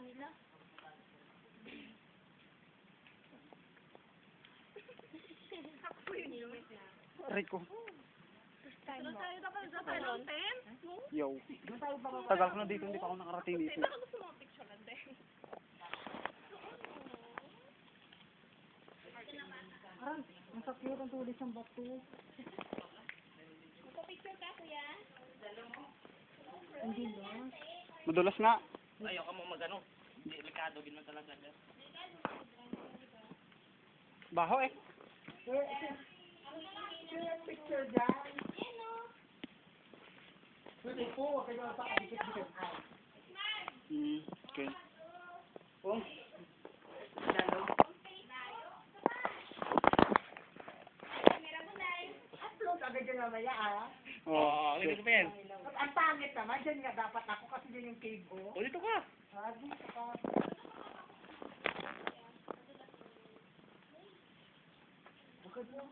nila. Ako yun. Aray ko. First time mo. Dapat long time? Yo. Tagal ko na dito, hindi pa ako nakarating dito. Baka gusto mo picture lang din. Aray, ang sakit ang tulis ng bato. Magpa-picture ka, kuya? Hindi na. Madulas nga. Ayaw ka mo mag-ano. Delikado, gano'n talaga. Baho eh. Picture dyan. Pwede po, huwag kayo pakadikit-dikit. Okay. Oh. Lalo. Upload agad yung mamaya ah. Oh, Ganito pa yan. Ang pangit naman, dyan nga dapat ako kasi dyan yung cave ko. O, dito ka. Ah, dito ka. Bukod mo.